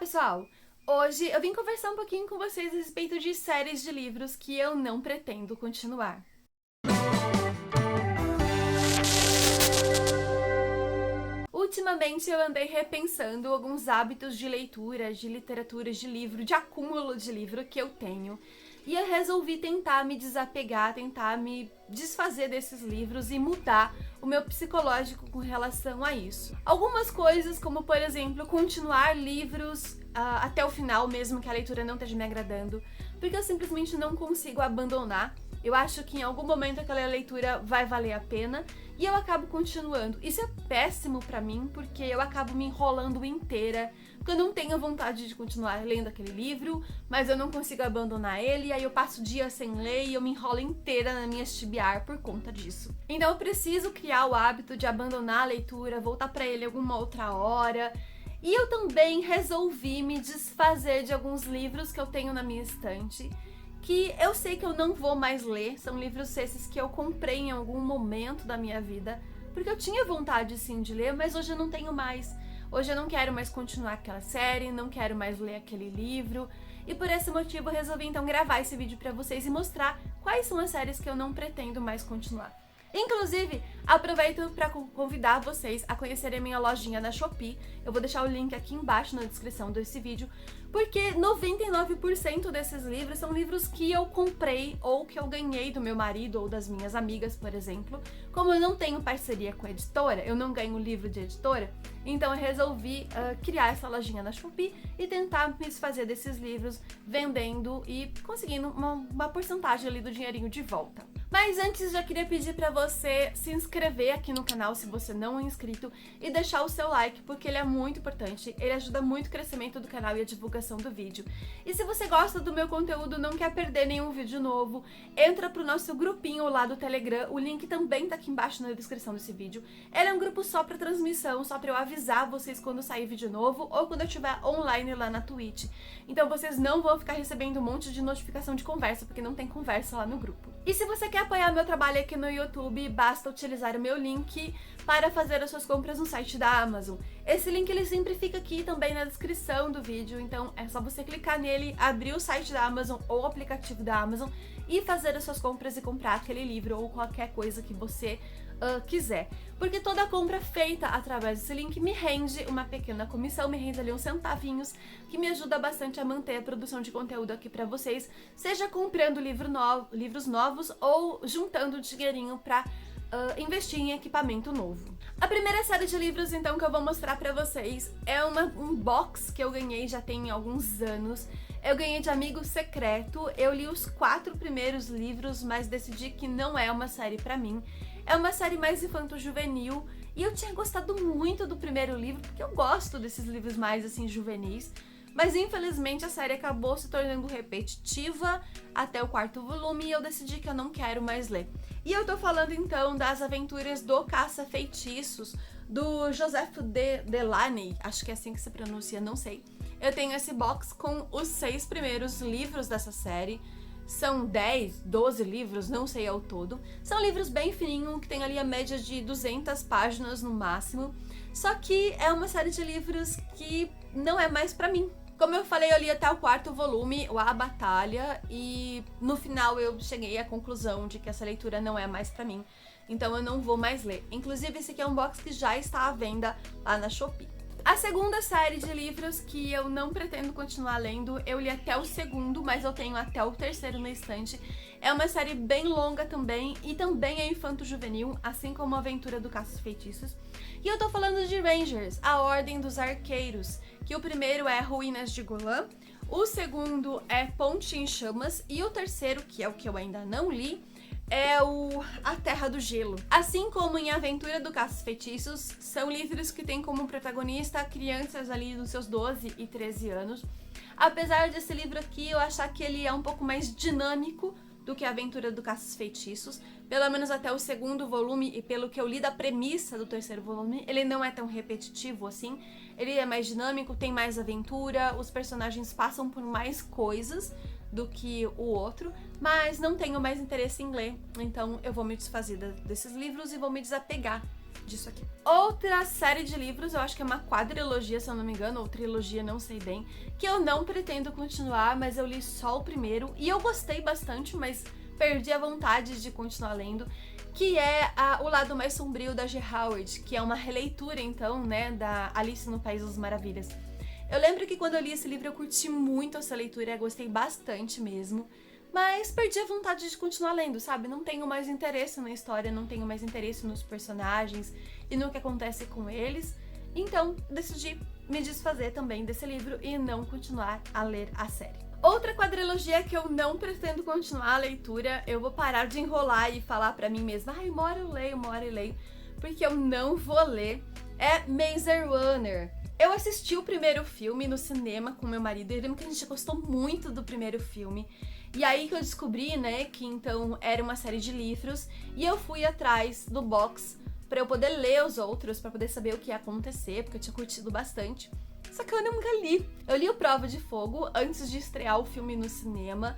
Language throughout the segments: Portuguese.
pessoal! Hoje eu vim conversar um pouquinho com vocês a respeito de séries de livros que eu não pretendo continuar. Ultimamente eu andei repensando alguns hábitos de leitura, de literatura, de livro, de acúmulo de livro que eu tenho. E eu resolvi tentar me desapegar, tentar me desfazer desses livros e mudar o meu psicológico com relação a isso. Algumas coisas, como por exemplo, continuar livros até o final, mesmo que a leitura não esteja me agradando, porque eu simplesmente não consigo abandonar. Eu acho que em algum momento aquela leitura vai valer a pena e eu acabo continuando. Isso é péssimo pra mim, porque eu acabo me enrolando inteira, porque eu não tenho vontade de continuar lendo aquele livro, mas eu não consigo abandonar ele, e aí eu passo dias sem ler e eu me enrolo inteira na minha tibiar por conta disso. Então eu preciso criar o hábito de abandonar a leitura, voltar pra ele alguma outra hora. E eu também resolvi me desfazer de alguns livros que eu tenho na minha estante, que eu sei que eu não vou mais ler. São livros esses que eu comprei em algum momento da minha vida, porque eu tinha vontade sim de ler, mas hoje eu não tenho mais. Hoje eu não quero mais continuar aquela série, não quero mais ler aquele livro, e por esse motivo eu resolvi então gravar esse vídeo pra vocês e mostrar quais são as séries que eu não pretendo mais continuar. Inclusive, aproveito para convidar vocês a conhecerem a minha lojinha na Shopee. Eu vou deixar o link aqui embaixo na descrição desse vídeo, porque 99% desses livros são livros que eu comprei ou que eu ganhei do meu marido ou das minhas amigas, por exemplo. Como eu não tenho parceria com a editora, eu não ganho livro de editora, então eu resolvi criar essa lojinha na Shopee e tentar me desfazer desses livros vendendo e conseguindo uma porcentagem ali do dinheirinho de volta. Mas antes, já queria pedir pra você se inscrever aqui no canal se você não é inscrito e deixar o seu like, porque ele é muito importante, ele ajuda muito o crescimento do canal e a divulgação do vídeo. E se você gosta do meu conteúdo, não quer perder nenhum vídeo novo, entra pro nosso grupinho lá do Telegram, o link também tá aqui embaixo na descrição desse vídeo. Ele é um grupo só pra transmissão, só pra eu avisar vocês quando sair vídeo novo ou quando eu estiver online lá na Twitch. Então vocês não vão ficar recebendo um monte de notificação de conversa, porque não tem conversa lá no grupo. E se você quer apoiar meu trabalho aqui no YouTube, basta utilizar o meu link para fazer as suas compras no site da Amazon. Esse link ele sempre fica aqui também na descrição do vídeo, então é só você clicar nele, abrir o site da Amazon ou o aplicativo da Amazon e fazer as suas compras e comprar aquele livro ou qualquer coisa que você quiser. Porque toda compra feita através desse link me rende uma pequena comissão, me rende ali uns centavinhos, que me ajuda bastante a manter a produção de conteúdo aqui pra vocês, seja comprando livros novos ou juntando dinheirinho pra investir em equipamento novo. A primeira série de livros então que eu vou mostrar pra vocês é um box que eu ganhei já tem alguns anos. Eu ganhei de amigo secreto, eu li os 4 primeiros livros, mas decidi que não é uma série pra mim. É uma série mais infanto-juvenil e eu tinha gostado muito do primeiro livro, porque eu gosto desses livros mais assim juvenis, mas infelizmente a série acabou se tornando repetitiva até o 4º volume e eu decidi que eu não quero mais ler. E eu tô falando então das aventuras do Caça-Feitiços, do Joseph Delaney, acho que é assim que se pronuncia, não sei. Eu tenho esse box com os 6 primeiros livros dessa série. São 10, 12 livros, não sei ao todo. São livros bem fininhos, que tem ali a média de 200 páginas no máximo. Só que é uma série de livros que não é mais pra mim. Como eu falei, eu li até o 4º volume, A Batalha, e no final eu cheguei à conclusão de que essa leitura não é mais pra mim. Então eu não vou mais ler. Inclusive esse aqui é um box que já está à venda lá na Shopee. A segunda série de livros que eu não pretendo continuar lendo, eu li até o 2º, mas eu tenho até o 3º na estante. É uma série bem longa também, e também é infanto-juvenil, assim como a Aventura do Caça-Feitiços. E eu tô falando de Rangers, a Ordem dos Arqueiros, que o primeiro é Ruínas de Golã, o segundo é Ponte em Chamas, e o terceiro, que é o que eu ainda não li, é A Terra do Gelo. Assim como em Aventura do Caça-Feitiços, são livros que têm como protagonista crianças ali dos seus 12 e 13 anos. Apesar desse livro aqui eu achar que ele é um pouco mais dinâmico do que a Aventura do Caça-Feitiços, pelo menos até o 2º volume, e pelo que eu li da premissa do 3º volume, ele não é tão repetitivo assim, ele é mais dinâmico, tem mais aventura, os personagens passam por mais coisas do que o outro, mas não tenho mais interesse em ler, então eu vou me desfazer desses livros e vou me desapegar disso aqui. Outra série de livros, eu acho que é uma quadrilogia, se eu não me engano, ou trilogia, não sei bem, que eu não pretendo continuar, mas eu li só o primeiro e eu gostei bastante, mas perdi a vontade de continuar lendo, que é O Lado Mais Sombrio da G. Howard, que é uma releitura, então, né, da Alice no País das Maravilhas. Eu lembro que quando eu li esse livro eu curti muito essa leitura, gostei bastante mesmo, mas perdi a vontade de continuar lendo, sabe? Não tenho mais interesse na história, não tenho mais interesse nos personagens e no que acontece com eles, então decidi me desfazer também desse livro e não continuar a ler a série. Outra quadrilogia que eu não pretendo continuar a leitura, eu vou parar de enrolar e falar pra mim mesma, ai, uma hora eu leio, porque eu não vou ler, é Maze Runner. Eu assisti o primeiro filme no cinema com meu marido e lembro que a gente gostou muito do primeiro filme. E aí que eu descobri, né, que então era uma série de livros e eu fui atrás do box pra eu poder ler os outros, pra poder saber o que ia acontecer, porque eu tinha curtido bastante. Só que eu nunca li. Eu li o Prova de Fogo antes de estrear o filme no cinema,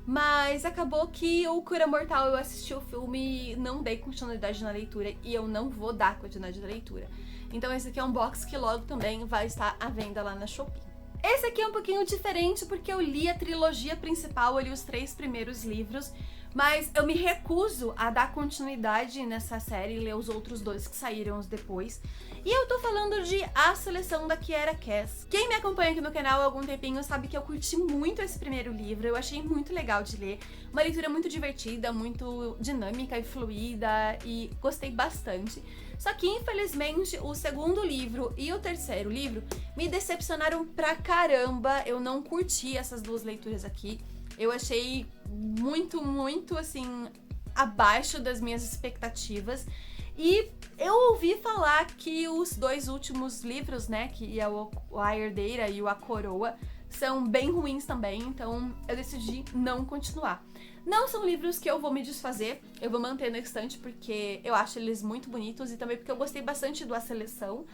mas acabou que o Cura Mortal eu assisti o filme e não dei continuidade na leitura e eu não vou dar continuidade na leitura. Então esse aqui é um box que logo também vai estar à venda lá na Shopee. Esse aqui é um pouquinho diferente porque eu li a trilogia principal, eu li os 3 primeiros livros, mas eu me recuso a dar continuidade nessa série e ler os outros 2 que saíram depois. E eu tô falando de A Seleção da Kiera Cass. Quem me acompanha aqui no canal há algum tempinho sabe que eu curti muito esse primeiro livro, eu achei muito legal de ler. Uma leitura muito divertida, muito dinâmica e fluida e gostei bastante. Só que, infelizmente, o segundo livro e o terceiro livro me decepcionaram pra caramba. Eu não curti essas 2 leituras aqui. Eu achei muito, assim, abaixo das minhas expectativas. E eu ouvi falar que os 2 últimos livros, né, que é o A Herdeira e o A Coroa, são bem ruins também, então eu decidi não continuar. Não são livros que eu vou me desfazer, eu vou manter na estante porque eu acho eles muito bonitos e também porque eu gostei bastante do A Seleção.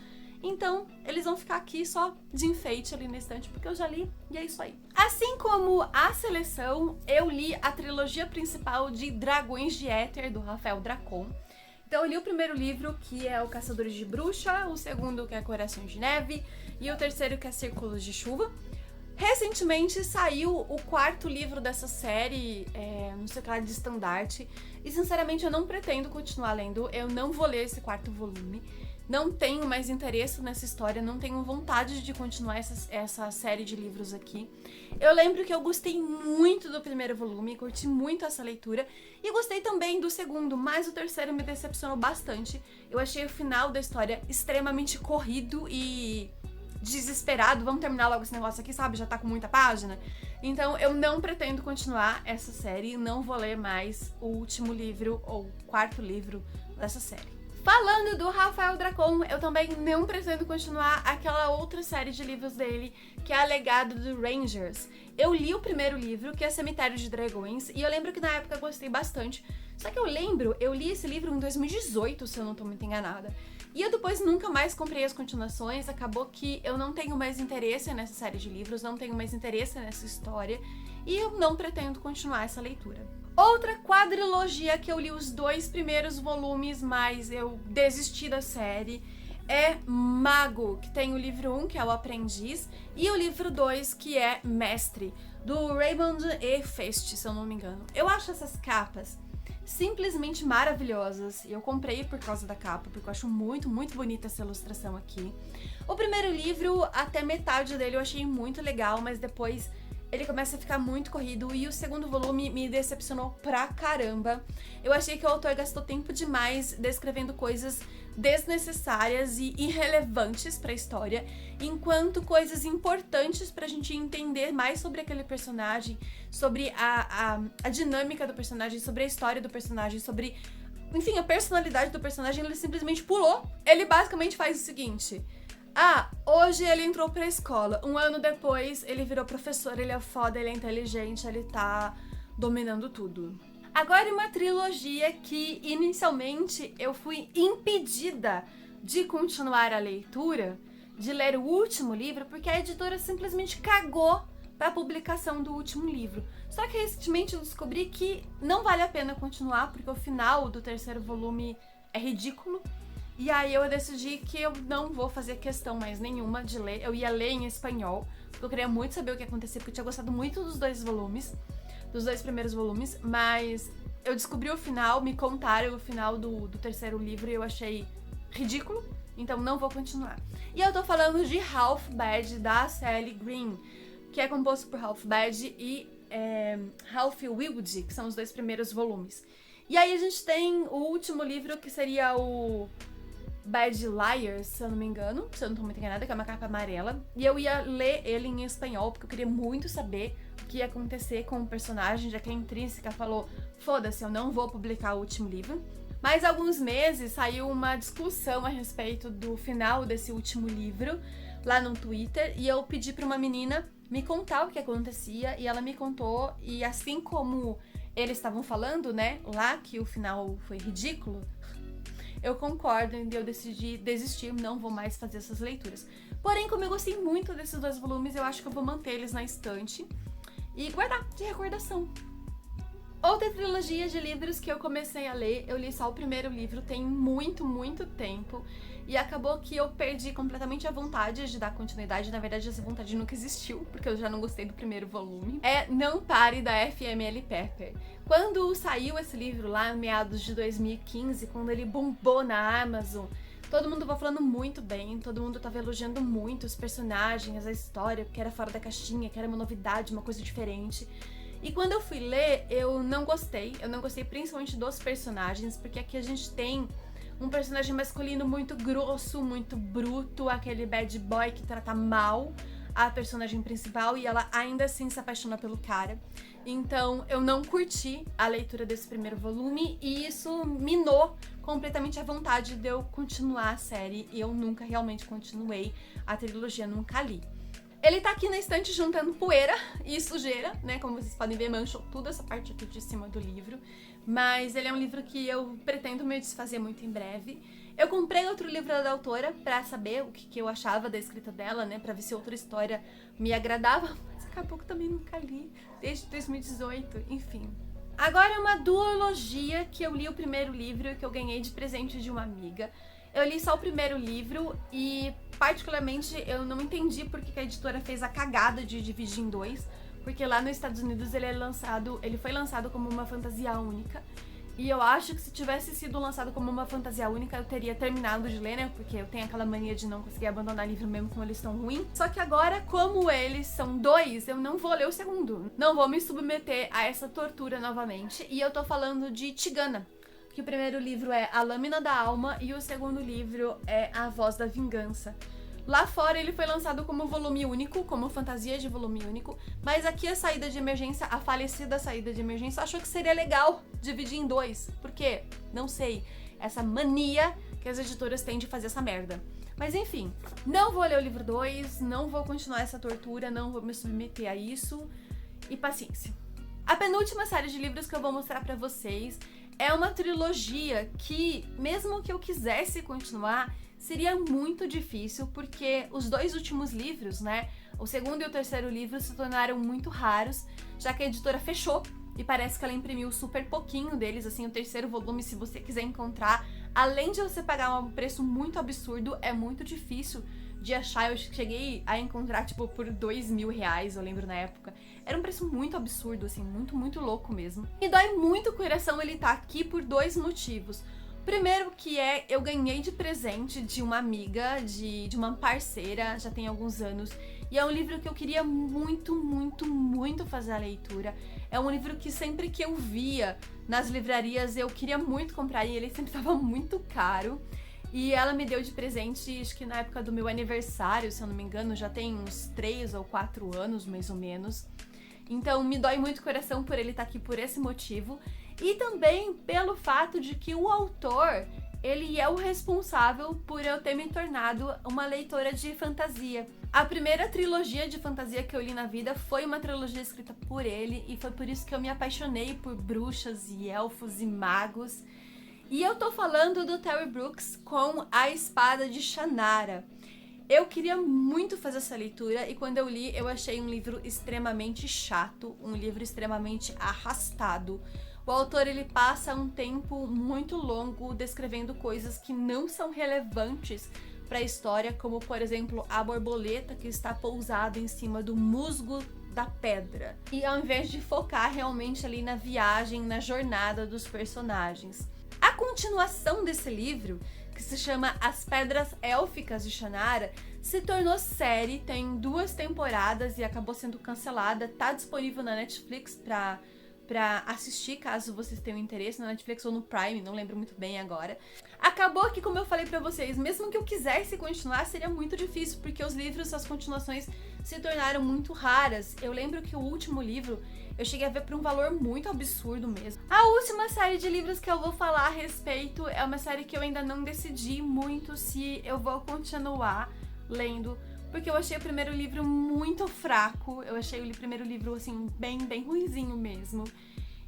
Então, eles vão ficar aqui só de enfeite ali na estante, porque eu já li e é isso aí. Assim como A Seleção, eu li a trilogia principal de Dragões de Éter, do Rafael Dracon. Então eu li o primeiro livro, que é o Caçadores de Bruxa, o segundo, que é Corações de Neve, e o terceiro, que é Círculos de Chuva. Recentemente saiu o 4º livro dessa série, não sei o que lá, de estandarte, e sinceramente eu não pretendo continuar lendo, eu não vou ler esse 4º volume, não tenho mais interesse nessa história, não tenho vontade de continuar essa série de livros aqui. Eu lembro que eu gostei muito do primeiro volume, curti muito essa leitura, e gostei também do segundo, mas o terceiro me decepcionou bastante. Eu achei o final da história extremamente corrido e desesperado, vamos terminar logo esse negócio aqui, sabe? Já tá com muita página. Então eu não pretendo continuar essa série, não vou ler mais o último livro ou 4º livro dessa série. Falando do Rafael Dracon, eu também não pretendo continuar aquela outra série de livros dele, que é A Legado do Rangers. Eu li o primeiro livro, que é Cemitério de Dragões, e eu lembro que na época eu gostei bastante. Só que eu li esse livro em 2018, se eu não tô muito enganada. E eu depois nunca mais comprei as continuações, acabou que eu não tenho mais interesse nessa série de livros, não tenho mais interesse nessa história, e eu não pretendo continuar essa leitura. Outra quadrilogia que eu li os 2 primeiros volumes, mas eu desisti da série, é Mago, que tem o livro 1, que é O Aprendiz, e o livro 2, que é Mestre, do Raymond E. Fest, se eu não me engano. Eu acho essas capas simplesmente maravilhosas, e eu comprei por causa da capa, porque eu acho muito bonita essa ilustração aqui. O primeiro livro, até metade dele eu achei muito legal, mas depois ele começa a ficar muito corrido, e o segundo volume me decepcionou pra caramba. Eu achei que o autor gastou tempo demais descrevendo coisas desnecessárias e irrelevantes pra história, enquanto coisas importantes pra gente entender mais sobre aquele personagem, sobre a dinâmica do personagem, sobre a história do personagem, sobre, enfim, a personalidade do personagem, ele simplesmente pulou. Ele basicamente faz o seguinte: hoje ele entrou pra escola, um ano depois ele virou professor, ele é foda, ele é inteligente, ele tá dominando tudo. Agora uma trilogia que inicialmente eu fui impedida de continuar a leitura, de ler o último livro, porque a editora simplesmente cagou pra publicação do último livro. Só que recentemente eu descobri que não vale a pena continuar, porque o final do terceiro volume é ridículo. E aí eu decidi que eu não vou fazer questão mais nenhuma de ler. Eu ia ler em espanhol, porque eu queria muito saber o que ia acontecer, porque eu tinha gostado muito dos dois volumes, dos dois primeiros volumes, mas eu descobri o final, me contaram o final do terceiro livro e eu achei ridículo, então não vou continuar. E eu tô falando de Half Bad, da Sally Green, que é composto por Half Bad e Ralph Wilde, que são os dois primeiros volumes. E aí a gente tem o último livro, que seria o Bad Liars, se eu não me engano, se eu não tô muito enganada, que é uma capa amarela. E eu ia ler ele em espanhol, porque eu queria muito saber o que ia acontecer com o personagem, já que a Intrínseca falou, foda-se, eu não vou publicar o último livro. Mas há alguns meses saiu uma discussão a respeito do final desse último livro, lá no Twitter, e eu pedi pra uma menina me contar o que acontecia, e ela me contou, e assim como eles estavam falando, né, lá que o final foi ridículo, eu concordo e eu decidi desistir, não vou mais fazer essas leituras. Porém, como eu gostei muito desses dois volumes, eu acho que eu vou manter eles na estante e guardar de recordação. Outra trilogia de livros que eu comecei a ler, eu li só o primeiro livro tem muito, muito tempo e acabou que eu perdi completamente a vontade de dar continuidade. Na verdade, essa vontade nunca existiu, porque eu já não gostei do primeiro volume. É Não Pare, da FML Pepper. Quando saiu esse livro lá, em meados de 2015, quando ele bombou na Amazon, todo mundo tava falando muito bem, todo mundo tava elogiando muito os personagens, a história, que era fora da caixinha, que era uma novidade, uma coisa diferente. E quando eu fui ler, eu não gostei principalmente dos personagens, porque aqui a gente tem um personagem masculino muito grosso, muito bruto, aquele bad boy que trata mal a personagem principal e ela ainda assim se apaixona pelo cara. Então eu não curti a leitura desse primeiro volume e isso minou completamente a vontade de eu continuar a série e eu nunca realmente continuei a trilogia, nunca li. Ele tá aqui na estante juntando poeira e sujeira, né? Como vocês podem ver, manchou toda essa parte aqui de cima do livro. Mas ele é um livro que eu pretendo me desfazer muito em breve. Eu comprei outro livro da autora pra saber o que eu achava da escrita dela, né? Pra ver se outra história me agradava. Mas acabou que eu também nunca li, desde 2018, enfim. Agora é uma duologia que eu li o primeiro livro e que eu ganhei de presente de uma amiga. Eu li só o primeiro livro e, particularmente, eu não entendi por que a editora fez a cagada de dividir em dois, porque lá nos Estados Unidos ele foi lançado como uma fantasia única. E eu acho que se tivesse sido lançado como uma fantasia única, eu teria terminado de ler, né? Porque eu tenho aquela mania de não conseguir abandonar livro mesmo como eles estão ruins. Só que agora, como eles são dois, eu não vou ler o segundo. Não vou me submeter a essa tortura novamente. E eu tô falando de Tigana, que o primeiro livro é A Lâmina da Alma e o segundo livro é A Voz da Vingança. Lá fora ele foi lançado como volume único, como fantasia de volume único, mas aqui a saída de emergência, a falecida saída de emergência, achou que seria legal dividir em dois. Por quê? Não sei. Essa mania que as editoras têm de fazer essa merda. Mas enfim, não vou ler o livro 2, não vou continuar essa tortura, não vou me submeter a isso e paciência. A penúltima série de livros que eu vou mostrar pra vocês é uma trilogia que, mesmo que eu quisesse continuar, seria muito difícil, porque os dois últimos livros, né, o segundo e o terceiro livro se tornaram muito raros, já que a editora fechou e parece que ela imprimiu super pouquinho deles, assim, o terceiro volume, se você quiser encontrar, além de você pagar um preço muito absurdo, é muito difícil de achar. Eu cheguei a encontrar, tipo, por R$2.000, eu lembro na época. Era um preço muito absurdo, assim, muito, muito louco mesmo. E dói muito o coração ele tá aqui por dois motivos. Primeiro que eu ganhei de presente de uma amiga, de uma parceira, já tem alguns anos. E é um livro que eu queria muito, muito, muito fazer a leitura. É um livro que sempre que eu via nas livrarias eu queria muito comprar e ele sempre estava muito caro. E ela me deu de presente, acho que na época do meu aniversário, se eu não me engano, já tem uns 3 ou 4 anos, mais ou menos. Então me dói muito o coração por ele estar aqui por esse motivo. E também pelo fato de que o autor, ele é o responsável por eu ter me tornado uma leitora de fantasia. A primeira trilogia de fantasia que eu li na vida foi uma trilogia escrita por ele, e foi por isso que eu me apaixonei por bruxas e elfos e magos. E eu tô falando do Terry Brooks com A Espada de Shannara. Eu queria muito fazer essa leitura e quando eu li, eu achei um livro extremamente chato, um livro extremamente arrastado, O autor ele passa um tempo muito longo descrevendo coisas que não são relevantes para a história, como por exemplo a borboleta que está pousada em cima do musgo da pedra. E ao invés de focar realmente ali na viagem, na jornada dos personagens. A continuação desse livro, que se chama As Pedras Élficas de Shannara, se tornou série, tem 2 temporadas e acabou sendo cancelada. Tá disponível na Netflix pra assistir, caso vocês tenham interesse, na Netflix ou no Prime, não lembro muito bem agora. Acabou que, como eu falei pra vocês, mesmo que eu quisesse continuar, seria muito difícil, porque os livros, as continuações se tornaram muito raras. Eu lembro que o último livro eu cheguei a ver por um valor muito absurdo mesmo. A última série de livros que eu vou falar a respeito é uma série que eu ainda não decidi muito se eu vou continuar lendo, porque eu achei o primeiro livro muito fraco, eu achei o primeiro livro, assim, bem ruinzinho mesmo.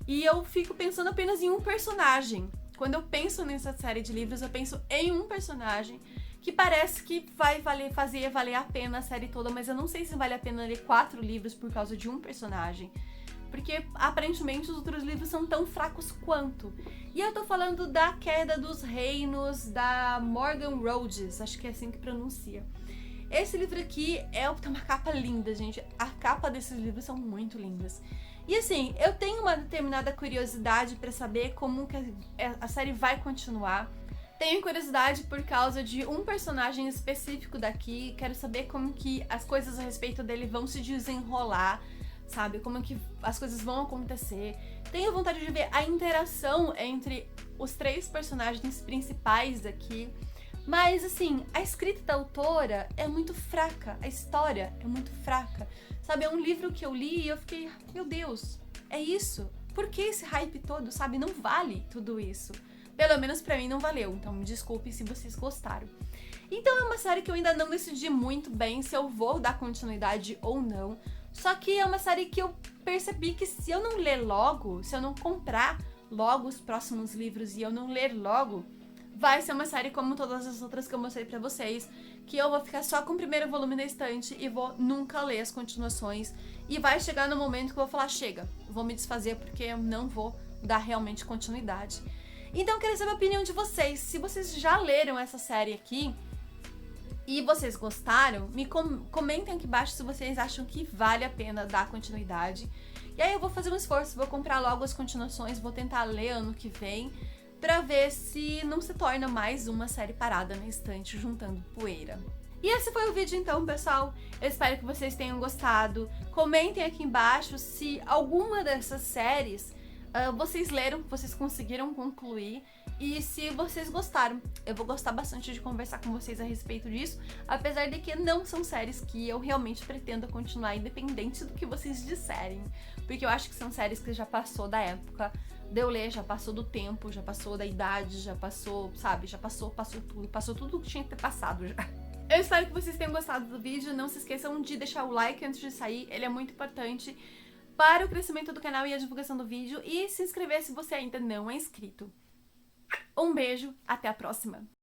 E eu fico pensando apenas em um personagem. Quando eu penso nessa série de livros, eu penso em um personagem que parece que vai fazer valer a pena a série toda, mas eu não sei se vale a pena ler 4 livros por causa de um personagem. Porque, aparentemente, os outros livros são tão fracos quanto. E eu tô falando da Queda dos Reinos, da Morgan Rhodes, acho que é assim que pronuncia. Esse livro aqui tem uma capa linda, gente. A capa desses livros são muito lindas. E assim, eu tenho uma determinada curiosidade pra saber como que a série vai continuar. Tenho curiosidade por causa de um personagem específico daqui. Quero saber como que as coisas a respeito dele vão se desenrolar, sabe? Como que as coisas vão acontecer. Tenho vontade de ver a interação entre os 3 personagens principais aqui. Mas, assim, a escrita da autora é muito fraca, a história é muito fraca. Sabe, é um livro que eu li e eu fiquei, meu Deus, é isso? Por que esse hype todo, sabe? Não vale tudo isso. Pelo menos pra mim não valeu, então me desculpe se vocês gostaram. Então é uma série que eu ainda não decidi muito bem se eu vou dar continuidade ou não. Só que é uma série que eu percebi que se eu não ler logo, se eu não comprar logo os próximos livros e eu não ler logo, vai ser uma série como todas as outras que eu mostrei pra vocês, que eu vou ficar só com o primeiro volume na estante e vou nunca ler as continuações. E vai chegar no momento que eu vou falar, chega, vou me desfazer porque eu não vou dar realmente continuidade. Então eu queria saber a opinião de vocês. Se vocês já leram essa série aqui e vocês gostaram, me comentem aqui embaixo se vocês acham que vale a pena dar continuidade. E aí eu vou fazer um esforço, vou comprar logo as continuações, vou tentar ler ano que vem, pra ver se não se torna mais uma série parada na estante, juntando poeira. E esse foi o vídeo então, pessoal. Eu espero que vocês tenham gostado. Comentem aqui embaixo se alguma dessas séries vocês leram, vocês conseguiram concluir, e se vocês gostaram. Eu vou gostar bastante de conversar com vocês a respeito disso, apesar de que não são séries que eu realmente pretendo continuar, independente do que vocês disserem, porque eu acho que são séries que já passou da época de eu ler, já passou do tempo, já passou da idade, já passou, sabe, já passou tudo que tinha que ter passado já. Eu espero que vocês tenham gostado do vídeo, não se esqueçam de deixar o like antes de sair, ele é muito importante para o crescimento do canal e a divulgação do vídeo, e se inscrever se você ainda não é inscrito. Um beijo, até a próxima!